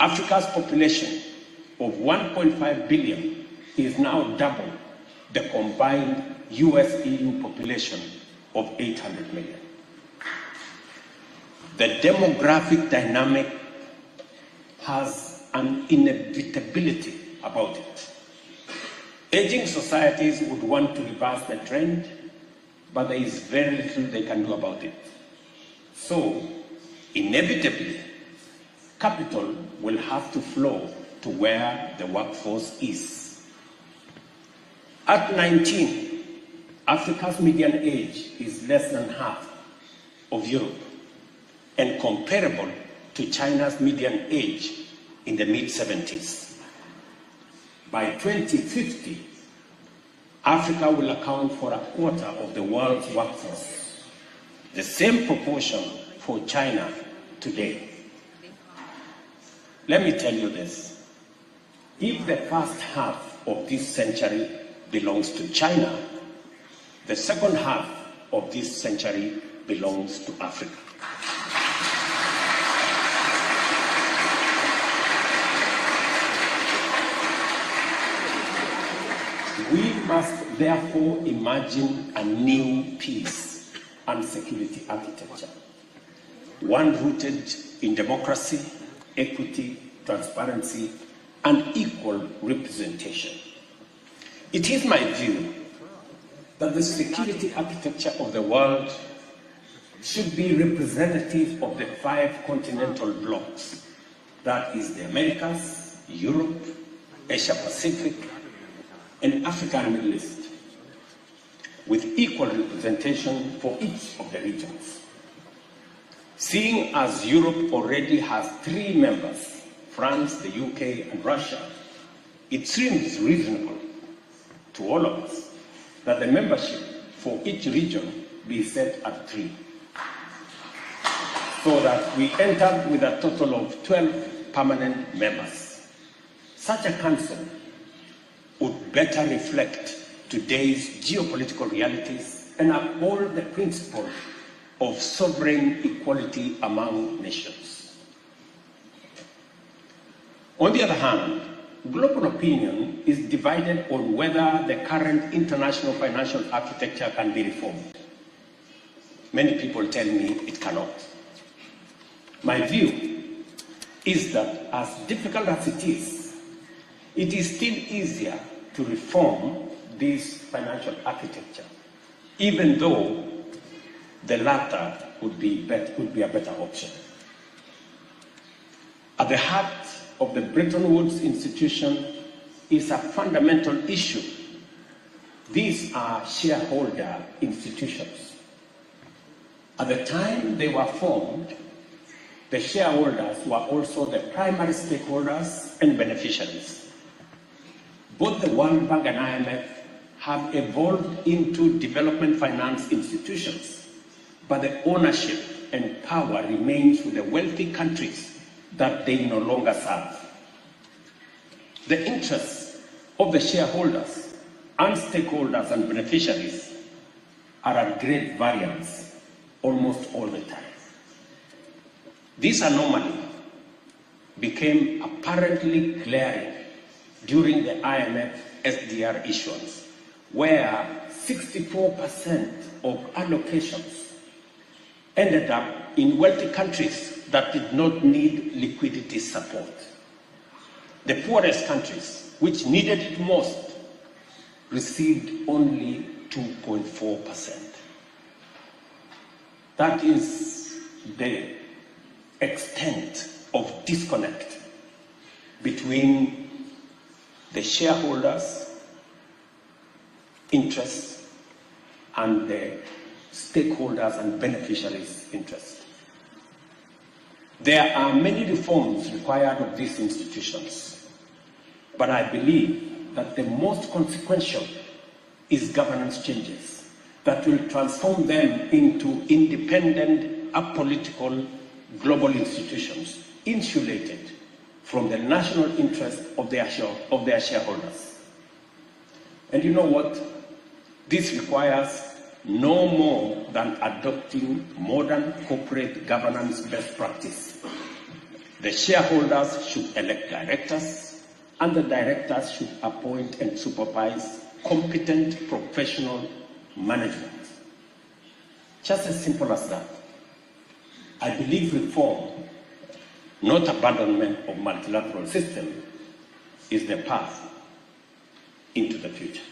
Africa's population of 1.5 billion is now double the combined US-EU population of 800 million. The demographic dynamic has an inevitability about it. Aging societies would want to reverse the trend, but there is very little they can do about it. So, inevitably, capital will have to flow to where the workforce is. At 19, Africa's median age is less than half of Europe and comparable to China's median age in the mid-70s. By 2050, Africa will account for a quarter of the world's workforce, the same proportion for China today. Let me tell you this. If the first half of this century belongs to China, the second half of this century belongs to Africa. We must therefore imagine a new peace and security architecture, one rooted in democracy, equity, transparency, and equal representation. It is my view that the security architecture of the world should be representative of the 5 continental blocks. That is the Americas, Europe, Asia Pacific, and Africa and Middle East, with equal representation for each of the regions. Seeing as Europe already has 3 members, France, the UK, and Russia, it seems reasonable to all of us that the membership for each region be set at 3, so that we end up with a total of 12 permanent members. Such a council would better reflect today's geopolitical realities and uphold the principle of sovereign equality among nations. On the other hand, global opinion is divided on whether the current international financial architecture can be reformed. Many people tell me it cannot. My view is that as difficult as it is still easier to reform this financial architecture, even though the latter would be a better option. At the heart of the Bretton Woods institution is a fundamental issue. These are shareholder institutions. At the time they were formed, the shareholders were also the primary stakeholders and beneficiaries. Both the World Bank and IMF have evolved into development finance institutions, but the ownership and power remains with the wealthy countries that they no longer serve. The interests of the shareholders and stakeholders and beneficiaries are at great variance almost all the time. This anomaly became apparently glaring during the IMF SDR issuance, where 64% of allocations ended up in wealthy countries that did not need liquidity support. The poorest countries, which needed it most, received only 2.4%. That is the extent of disconnect between the shareholders' interests and the stakeholders and beneficiaries' interests. There are many reforms required of these institutions, but I believe that the most consequential is governance changes that will transform them into independent, apolitical global institutions, insulated from the national interest of their shareholders. And you know what? This requires no more than adopting modern corporate governance best practice. The shareholders should elect directors, and the directors should appoint and supervise competent professional management. Just as simple as that. I believe reform, not abandonment of multilateral system, is the path into the future.